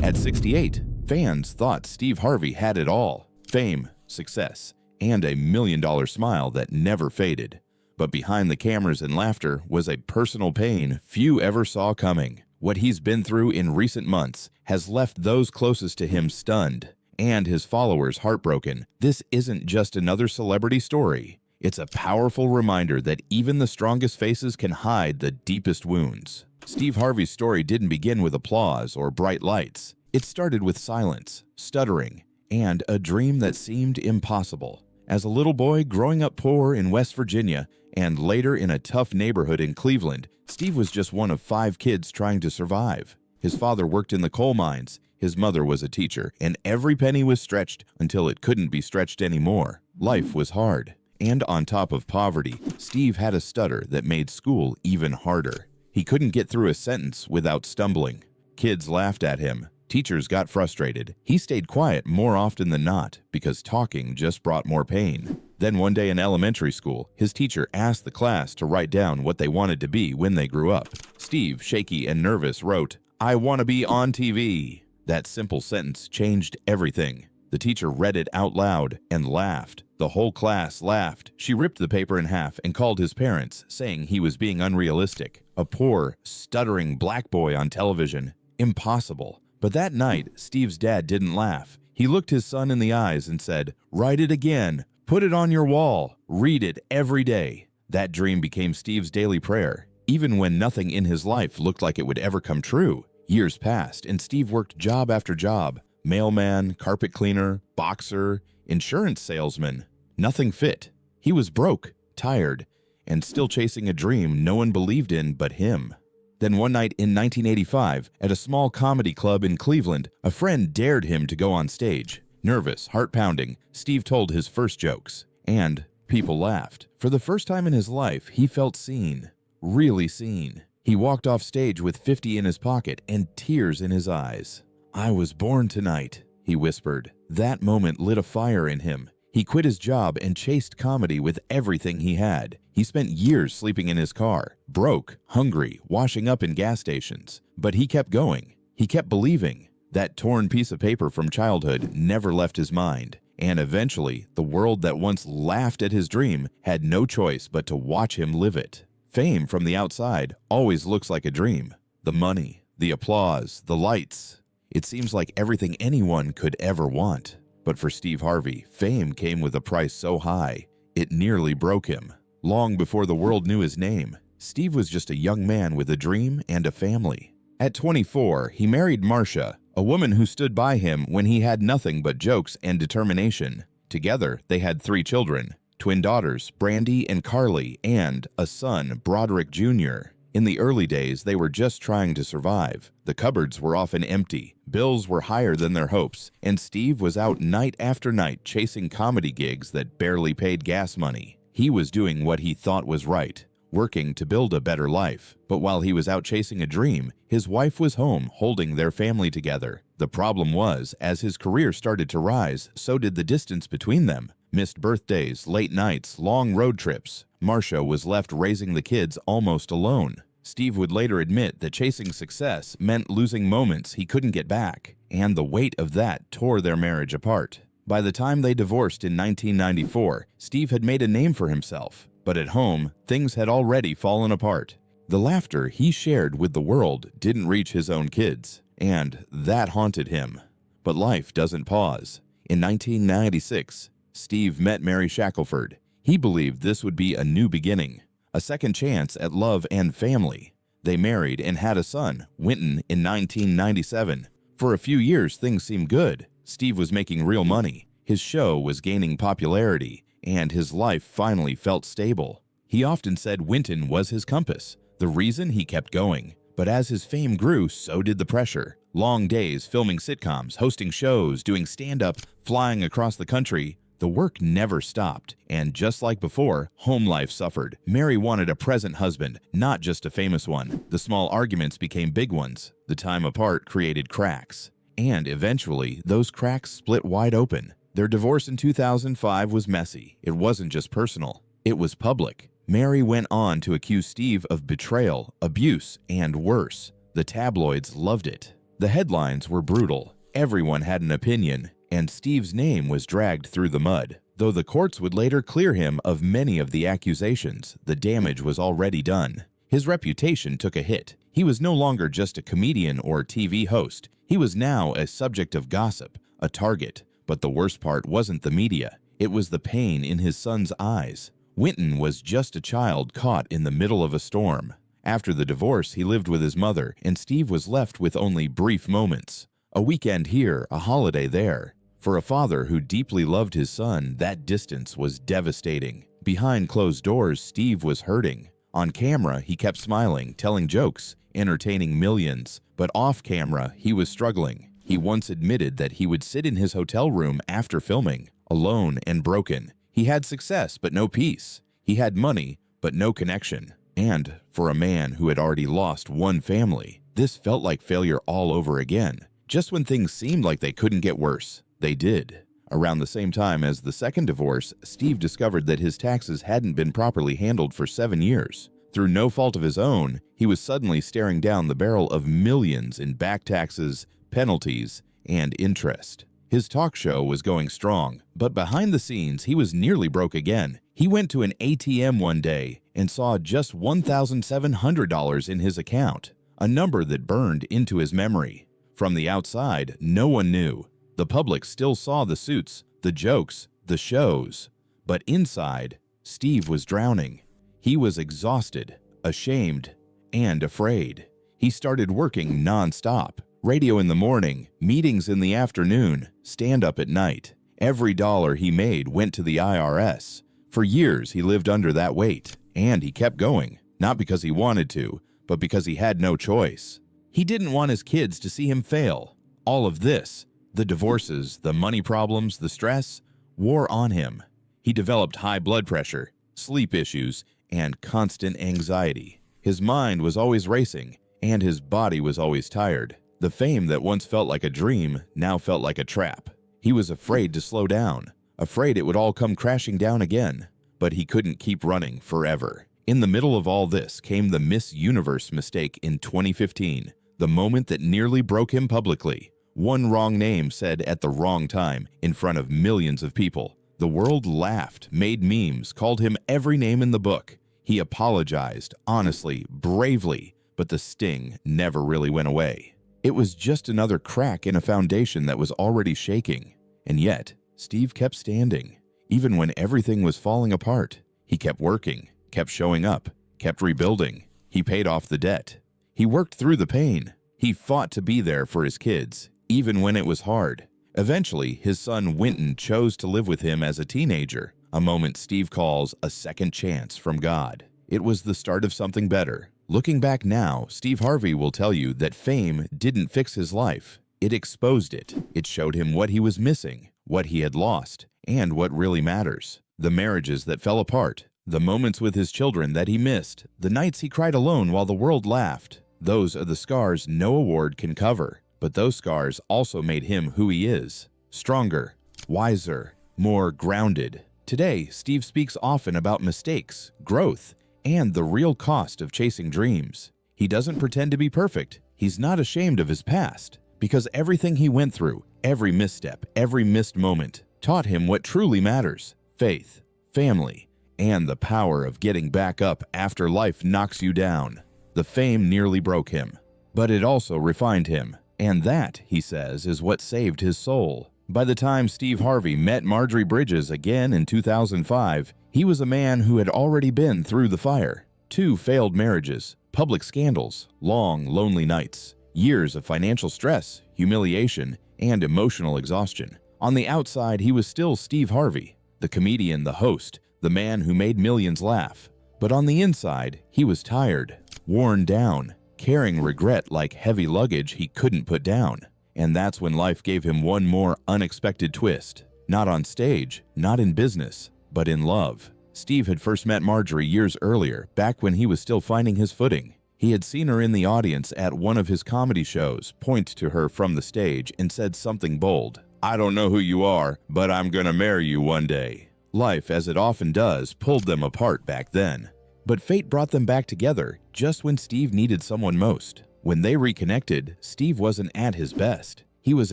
At 68, fans thought Steve Harvey had it all: fame, success, and a $1,000,000 smile that never faded. But behind the cameras and laughter was a personal pain few ever saw coming. What he's been through in recent months has left those closest to him stunned, and his followers heartbroken. This isn't just another celebrity story. It's a powerful reminder that even the strongest faces can hide the deepest wounds. Steve Harvey's story didn't begin with applause or bright lights. It started with silence, stuttering, and a dream that seemed impossible. As a little boy growing up poor in West Virginia and later in a tough neighborhood in Cleveland, Steve was just one of 5 kids trying to survive. His father worked in the coal mines, his mother was a teacher, and every penny was stretched until it couldn't be stretched anymore. Life was hard. And on top of poverty, Steve had a stutter that made school even harder. He couldn't get through a sentence without stumbling. Kids laughed at him. Teachers got frustrated. He stayed quiet more often than not because talking just brought more pain. Then one day in elementary school, his teacher asked the class to write down what they wanted to be when they grew up. Steve, shaky and nervous, wrote, "I want to be on TV." That simple sentence changed everything. The teacher read it out loud and laughed. The whole class laughed. She ripped the paper in half and called his parents, saying he was being unrealistic. A poor, stuttering black boy on television. Impossible. But that night, Steve's dad didn't laugh. He looked his son in the eyes and said, "Write it again. Put it on your wall. Read it every day." That dream became Steve's daily prayer, even when nothing in his life looked like it would ever come true. Years passed, and Steve worked job after job. Mailman, carpet cleaner, boxer, insurance salesman. Nothing fit. He was broke, tired, and still chasing a dream no one believed in but him. Then one night in 1985, at a small comedy club in Cleveland, a friend dared him to go on stage. Nervous, heart-pounding, Steve told his first jokes, and people laughed. For the first time in his life, he felt seen, really seen. He walked off stage with $50 in his pocket and tears in his eyes. "I was born tonight," he whispered. That moment lit a fire in him. He quit his job and chased comedy with everything he had. He spent years sleeping in his car, broke, hungry, washing up in gas stations. But he kept going. He kept believing. That torn piece of paper from childhood never left his mind. And eventually, the world that once laughed at his dream had no choice but to watch him live it. Fame from the outside always looks like a dream. The money, the applause, the lights. It seems like everything anyone could ever want. But for Steve Harvey, fame came with a price so high, it nearly broke him. Long before the world knew his name, Steve was just a young man with a dream and a family. At 24, he married Marcia, a woman who stood by him when he had nothing but jokes and determination. Together, they had 3 children, twin daughters, Brandy and Carly, and a son, Broderick Jr. In the early days, they were just trying to survive. The cupboards were often empty, bills were higher than their hopes, and Steve was out night after night chasing comedy gigs that barely paid gas money. He was doing what he thought was right, working to build a better life. But while he was out chasing a dream, his wife was home holding their family together. The problem was, as his career started to rise, so did the distance between them. Missed birthdays, late nights, long road trips. Marcia was left raising the kids almost alone. Steve would later admit that chasing success meant losing moments he couldn't get back, and the weight of that tore their marriage apart. By the time they divorced in 1994, Steve had made a name for himself, but at home, things had already fallen apart. The laughter he shared with the world didn't reach his own kids, and that haunted him. But life doesn't pause. In 1996, Steve met Mary Shackelford. He believed this would be a new beginning, a second chance at love and family. They married and had a son, Winton, in 1997. For a few years, things seemed good. Steve was making real money. His show was gaining popularity, and his life finally felt stable. He often said Winton was his compass, the reason he kept going. But as his fame grew, so did the pressure. Long days filming sitcoms, hosting shows, doing stand-up, flying across the country. The work never stopped, and just like before, home life suffered. Mary wanted a present husband, not just a famous one. The small arguments became big ones. The time apart created cracks. And eventually, those cracks split wide open. Their divorce in 2005 was messy. It wasn't just personal. It was public. Mary went on to accuse Steve of betrayal, abuse, and worse. The tabloids loved it. The headlines were brutal. Everyone had an opinion, and Steve's name was dragged through the mud. Though the courts would later clear him of many of the accusations, the damage was already done. His reputation took a hit. He was no longer just a comedian or TV host. He was now a subject of gossip, a target. But the worst part wasn't the media. It was the pain in his son's eyes. Winton was just a child caught in the middle of a storm. After the divorce, he lived with his mother, and Steve was left with only brief moments. A weekend here, a holiday there. For a father who deeply loved his son, that distance was devastating. Behind closed doors, Steve was hurting. On camera, he kept smiling, telling jokes, entertaining millions. But off camera, he was struggling. He once admitted that he would sit in his hotel room after filming, alone and broken. He had success, but no peace. He had money, but no connection. And for a man who had already lost one family, this felt like failure all over again. Just when things seemed like they couldn't get worse, they did. Around the same time as the second divorce, Steve discovered that his taxes hadn't been properly handled for 7 years. Through no fault of his own, he was suddenly staring down the barrel of millions in back taxes, penalties, and interest. His talk show was going strong, but behind the scenes, he was nearly broke again. He went to an ATM one day and saw just $1,700 in his account, a number that burned into his memory. From the outside, no one knew. The public still saw the suits, the jokes, the shows. But inside, Steve was drowning. He was exhausted, ashamed, and afraid. He started working non-stop. Radio in the morning, meetings in the afternoon, stand-up at night. Every dollar he made went to the IRS. For years, he lived under that weight, and he kept going, not because he wanted to, but because he had no choice. He didn't want his kids to see him fail. All of this, the divorces, the money problems, the stress, wore on him. He developed high blood pressure, sleep issues, and constant anxiety. His mind was always racing, and his body was always tired. The fame that once felt like a dream now felt like a trap. He was afraid to slow down, afraid it would all come crashing down again. But he couldn't keep running forever. In the middle of all this came the Miss Universe mistake in 2015, the moment that nearly broke him publicly. One wrong name said at the wrong time in front of millions of people. The world laughed, made memes, called him every name in the book. He apologized, honestly, bravely, but the sting never really went away. It was just another crack in a foundation that was already shaking. And yet, Steve kept standing. Even when everything was falling apart, he kept working, kept showing up, kept rebuilding. He paid off the debt. He worked through the pain. He fought to be there for his kids, even when it was hard. Eventually, his son Winton chose to live with him as a teenager, a moment Steve calls a second chance from God. It was the start of something better. Looking back now, Steve Harvey will tell you that fame didn't fix his life. It exposed it. It showed him what he was missing, what he had lost, and what really matters. The marriages that fell apart, the moments with his children that he missed, the nights he cried alone while the world laughed. Those are the scars no award can cover. But those scars also made him who he is. Stronger, wiser, more grounded. Today, Steve speaks often about mistakes, growth, and the real cost of chasing dreams. He doesn't pretend to be perfect. He's not ashamed of his past, because everything he went through, every misstep, every missed moment, taught him what truly matters: faith, family, and the power of getting back up after life knocks you down. The fame nearly broke him, but it also refined him. And that, he says, is what saved his soul. By the time Steve Harvey met Marjorie Bridges again in 2005, he was a man who had already been through the fire. 2 failed marriages, public scandals, long, lonely nights, years of financial stress, humiliation, and emotional exhaustion. On the outside, he was still Steve Harvey, the comedian, the host, the man who made millions laugh. But on the inside, he was tired, worn down, carrying regret like heavy luggage he couldn't put down. And that's when life gave him one more unexpected twist. Not on stage, not in business, but in love. Steve had first met Marjorie years earlier, back when he was still finding his footing. He had seen her in the audience at one of his comedy shows, point to her from the stage, and said something bold. "I don't know who you are, but I'm gonna marry you one day." Life, as it often does, pulled them apart back then. But fate brought them back together just when Steve needed someone most. When they reconnected, Steve wasn't at his best. He was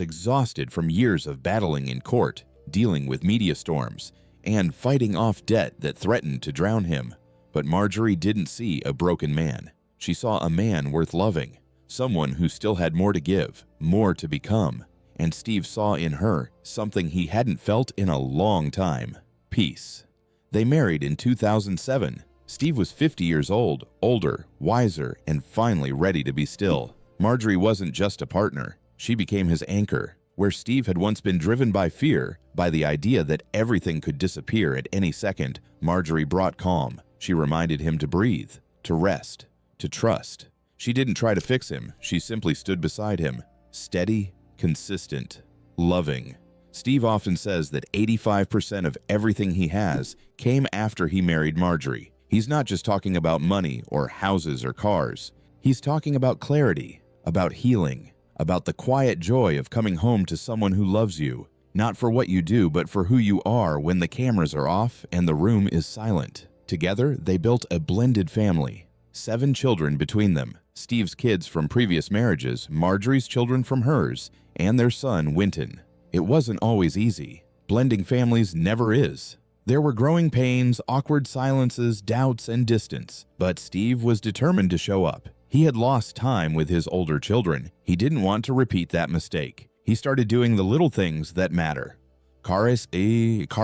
exhausted from years of battling in court, dealing with media storms, and fighting off debt that threatened to drown him. But Marjorie didn't see a broken man. She saw a man worth loving, someone who still had more to give, more to become. And Steve saw in her something he hadn't felt in a long time: peace. They married in 2007. Steve was 50 years old, older, wiser, and finally ready to be still. Marjorie wasn't just a partner. She became his anchor. Where Steve had once been driven by fear, by the idea that everything could disappear at any second, Marjorie brought calm. She reminded him to breathe, to rest, to trust. She didn't try to fix him. She simply stood beside him, steady, consistent, loving. Steve often says that 85% of everything he has came after he married Marjorie. He's not just talking about money or houses or cars. He's talking about clarity, about healing, about the quiet joy of coming home to someone who loves you, not for what you do, but for who you are when the cameras are off and the room is silent. Together, they built a blended family. 7 children between them: Steve's kids from previous marriages, Marjorie's children from hers, and their son, Winton. It wasn't always easy. Blending families never is. There were growing pains, awkward silences, doubts, and distance. But Steve was determined to show up. He had lost time with his older children. He didn't want to repeat that mistake. He started doing the little things that matter. Car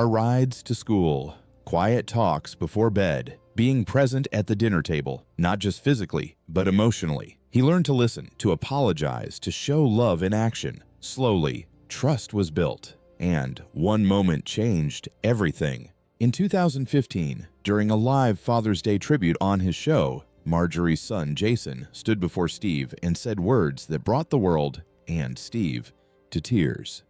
rides to school, quiet talks before bed, being present at the dinner table, not just physically, but emotionally. He learned to listen, to apologize, to show love in action. Slowly, trust was built, and one moment changed everything. In 2015, during a live Father's Day tribute on his show, Marjorie's son, Jason, stood before Steve and said words that brought the world, and Steve, to tears.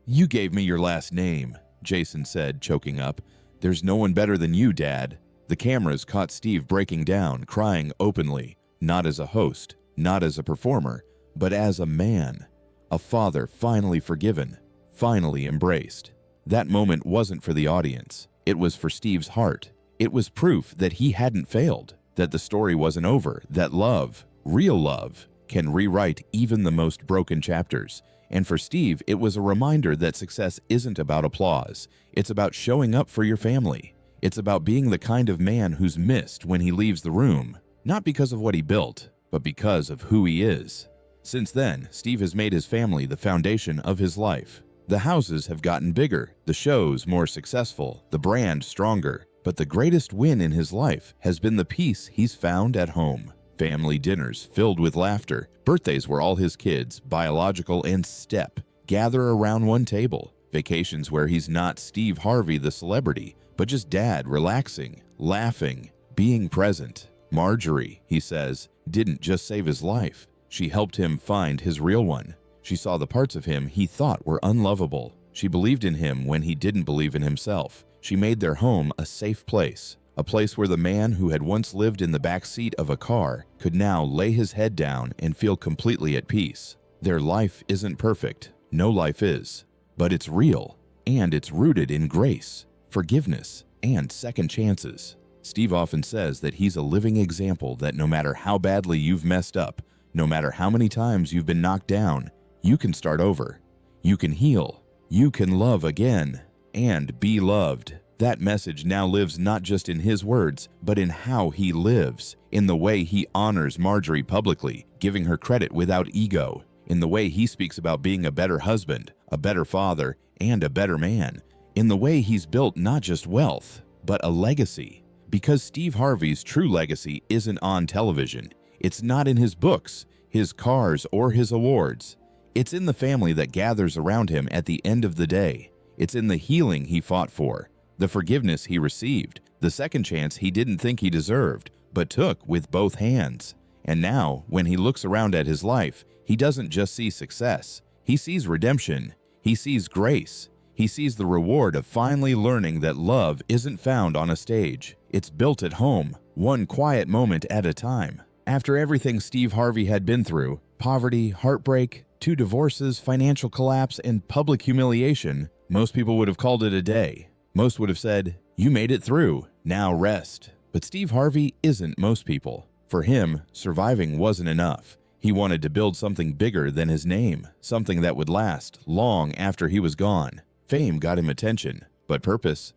"You gave me your last name," Jason said, choking up. "There's no one better than you, Dad." The cameras caught Steve breaking down, crying openly, not as a host, not as a performer, but as a man, a father finally forgiven, finally embraced. That moment wasn't for the audience. It was for Steve's heart. It was proof that he hadn't failed, that the story wasn't over, that love, real love, can rewrite even the most broken chapters. And for Steve, it was a reminder that success isn't about applause. It's about showing up for your family. It's about being the kind of man who's missed when he leaves the room, not because of what he built, but because of who he is. Since then, Steve has made his family the foundation of his life. The houses have gotten bigger, the shows more successful, the brand stronger. But the greatest win in his life has been the peace he's found at home. Family dinners filled with laughter, birthdays where all his kids, biological and step, gather around one table, vacations where he's not Steve Harvey the celebrity, but just Dad relaxing, laughing, being present. Marjorie, he says, didn't just save his life. She helped him find his real one. She saw the parts of him he thought were unlovable. She believed in him when he didn't believe in himself. She made their home a safe place, a place where the man who had once lived in the back seat of a car could now lay his head down and feel completely at peace. Their life isn't perfect, no life is, but it's real, and it's rooted in grace, forgiveness, and second chances. Steve often says that he's a living example that no matter how badly you've messed up, no matter how many times you've been knocked down, you can start over. You can heal. You can love again. And be loved. That message now lives not just in his words, but in how he lives, in the way he honors Marjorie publicly, giving her credit without ego, in the way he speaks about being a better husband, a better father, and a better man, in the way he's built not just wealth, but a legacy. Because Steve Harvey's true legacy isn't on television. It's not in his books, his cars, or his awards. It's in the family that gathers around him at the end of the day. It's in the healing he fought for, the forgiveness he received, the second chance he didn't think he deserved, but took with both hands. And now, when he looks around at his life, he doesn't just see success. He sees redemption. He sees grace. He sees the reward of finally learning that love isn't found on a stage. It's built at home, one quiet moment at a time. After everything Steve Harvey had been through, poverty, heartbreak, 2 divorces, financial collapse, and public humiliation, most people would have called it a day. Most would have said, "You made it through, now rest." But Steve Harvey isn't most people. For him, surviving wasn't enough. He wanted to build something bigger than his name, something that would last long after he was gone. Fame got him attention, but purpose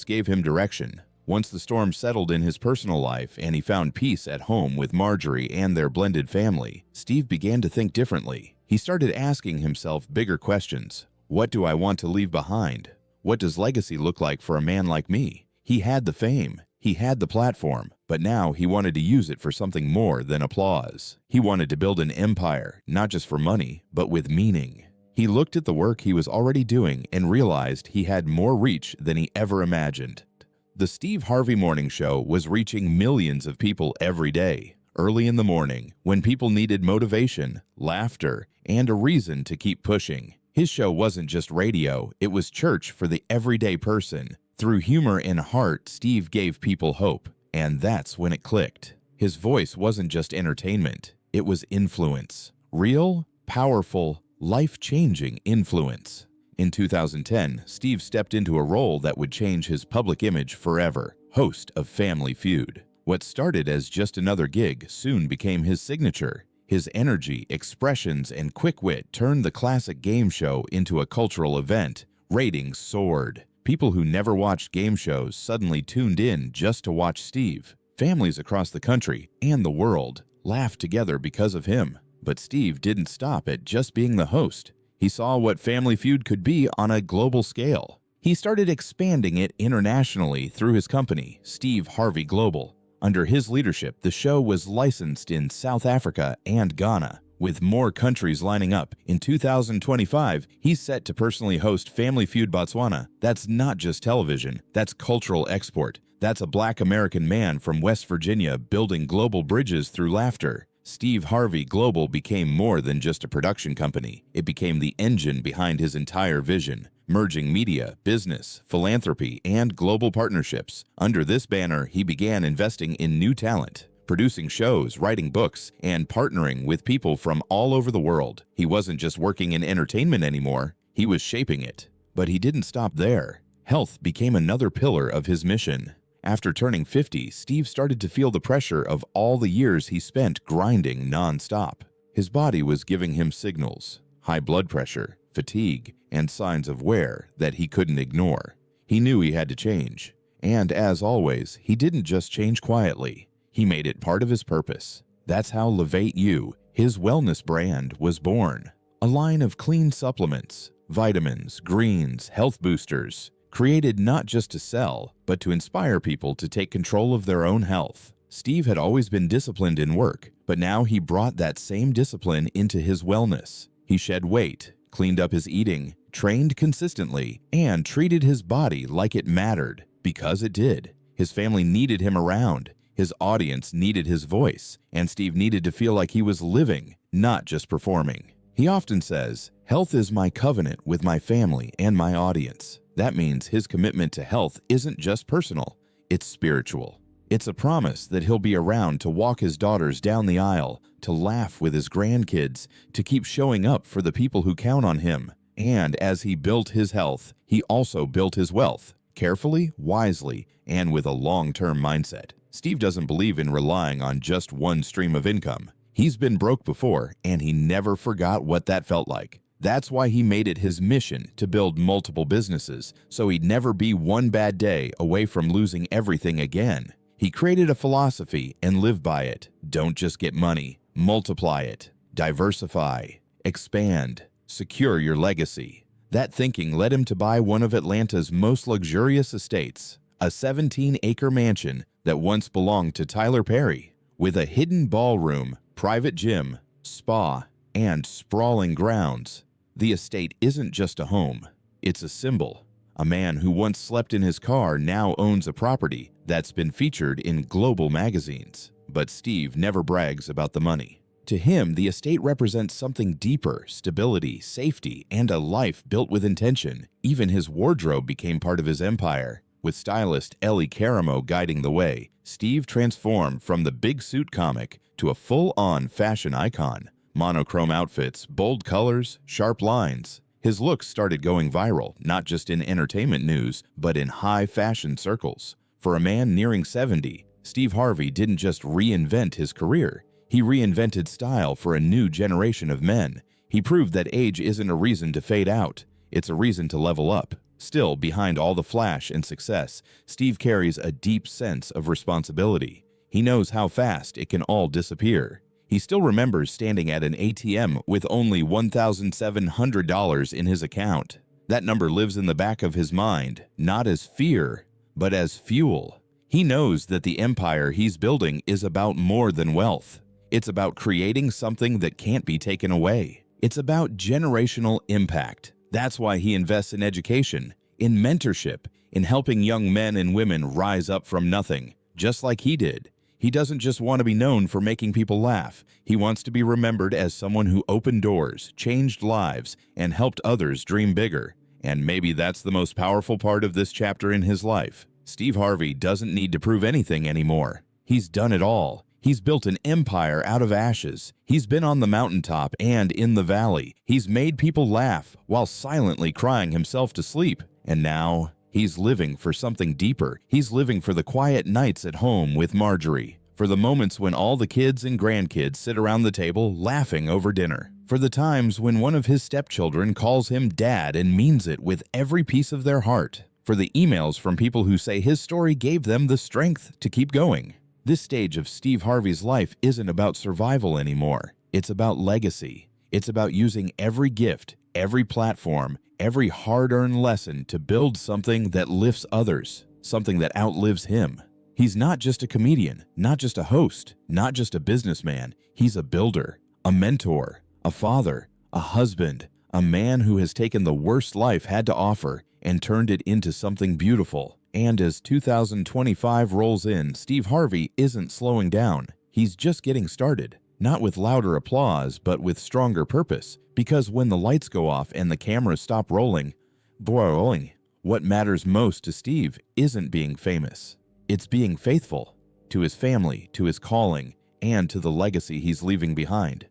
gave him direction. Once the storm settled in his personal life and he found peace at home with Marjorie and their blended family, Steve began to think differently. He started asking himself bigger questions. What do I want to leave behind? What does legacy look like for a man like me? He had the fame, he had the platform, but now he wanted to use it for something more than applause. He wanted to build an empire, not just for money, but with meaning. He looked at the work he was already doing and realized he had more reach than he ever imagined. The Steve Harvey Morning Show was reaching millions of people every day, early in the morning, when people needed motivation, laughter, and a reason to keep pushing. His show wasn't just radio, it was church for the everyday person. Through humor and heart, Steve gave people hope, and that's when it clicked. His voice wasn't just entertainment, it was influence. Real, powerful, life-changing influence. In 2010, Steve stepped into a role that would change his public image forever, host of Family Feud. What started as just another gig soon became his signature. His energy, expressions, and quick wit turned the classic game show into a cultural event. Ratings soared. People who never watched game shows suddenly tuned in just to watch Steve. Families across the country and the world laughed together because of him. But Steve didn't stop at just being the host. He saw what Family Feud could be on a global scale. He started expanding it internationally through his company, Steve Harvey Global. Under his leadership, the show was licensed in South Africa and Ghana. With more countries lining up, in 2025, he's set to personally host Family Feud Botswana. That's not just television, that's cultural export. That's a Black American man from West Virginia building global bridges through laughter. Steve Harvey Global became more than just a production company. It became the engine behind his entire vision, merging media, business, philanthropy, and global partnerships. Under this banner, he began investing in new talent, producing shows, writing books, and partnering with people from all over the world. He wasn't just working in entertainment anymore, he was shaping it. But he didn't stop there. Health became another pillar of his mission. After turning 50, Steve started to feel the pressure of all the years he spent grinding non-stop. His body was giving him signals, high blood pressure, fatigue, and signs of wear that he couldn't ignore. He knew he had to change. And as always, he didn't just change quietly. He made it part of his purpose. That's how Levate You, his wellness brand, was born. A line of clean supplements, vitamins, greens, health boosters, created not just to sell, but to inspire people to take control of their own health. Steve had always been disciplined in work, but now he brought that same discipline into his wellness. He shed weight, cleaned up his eating, trained consistently, and treated his body like it mattered, because it did. His family needed him around, his audience needed his voice, and Steve needed to feel like he was living, not just performing. He often says, "Health is my covenant with my family and my audience." That means his commitment to health isn't just personal, it's spiritual. It's a promise that he'll be around to walk his daughters down the aisle, to laugh with his grandkids, to keep showing up for the people who count on him. And as he built his health, he also built his wealth, carefully, wisely, and with a long-term mindset. Steve doesn't believe in relying on just one stream of income. He's been broke before, and he never forgot what that felt like. That's why he made it his mission to build multiple businesses, so he'd never be one bad day away from losing everything again. He created a philosophy and lived by it. Don't just get money, multiply it, diversify, expand, secure your legacy. That thinking led him to buy one of Atlanta's most luxurious estates, a 17-acre mansion that once belonged to Tyler Perry, with a hidden ballroom, private gym, spa, and sprawling grounds. The estate isn't just a home, it's a symbol. A man who once slept in his car now owns a property that's been featured in global magazines. But Steve never brags about the money. To him, the estate represents something deeper: stability, safety, and a life built with intention. Even his wardrobe became part of his empire. With stylist Ellie Caramo guiding the way, Steve transformed from the big suit comic to a full-on fashion icon. Monochrome outfits, bold colors, sharp lines. His looks started going viral, not just in entertainment news, but in high fashion circles. For a man nearing 70, Steve Harvey didn't just reinvent his career, He reinvented style for a new generation of men. He proved that age isn't a reason to fade out, it's a reason to level up. Still, behind all the flash and success, Steve carries a deep sense of responsibility. He knows how fast it can all disappear. He still remembers standing at an ATM with only $1,700 in his account. That number lives in the back of his mind, not as fear, but as fuel. He knows that the empire he's building is about more than wealth. It's about creating something that can't be taken away. It's about generational impact. That's why he invests in education, in mentorship, in helping young men and women rise up from nothing, just like he did. He doesn't just want to be known for making people laugh. He wants to be remembered as someone who opened doors, changed lives, and helped others dream bigger. And maybe that's the most powerful part of this chapter in his life. Steve Harvey doesn't need to prove anything anymore. He's done it all. He's built an empire out of ashes. He's been on the mountaintop and in the valley. He's made people laugh while silently crying himself to sleep. And now, he's living for something deeper. He's living for the quiet nights at home with Marjorie, for the moments when all the kids and grandkids sit around the table laughing over dinner, for the times when one of his stepchildren calls him dad and means it with every piece of their heart, for the emails from people who say his story gave them the strength to keep going. This stage of Steve Harvey's life isn't about survival anymore. It's about legacy. It's about using every gift, every platform, every hard-earned lesson to build something that lifts others, something that outlives him. He's not just a comedian, not just a host, not just a businessman. He's a builder, a mentor, a father, a husband, a man who has taken the worst life had to offer and turned it into something beautiful. And as 2025 rolls in, Steve Harvey isn't slowing down. He's just getting started, not with louder applause, but with stronger purpose. Because when the lights go off and the cameras stop rolling, what matters most to Steve isn't being famous. It's being faithful to his family, to his calling, and to the legacy he's leaving behind.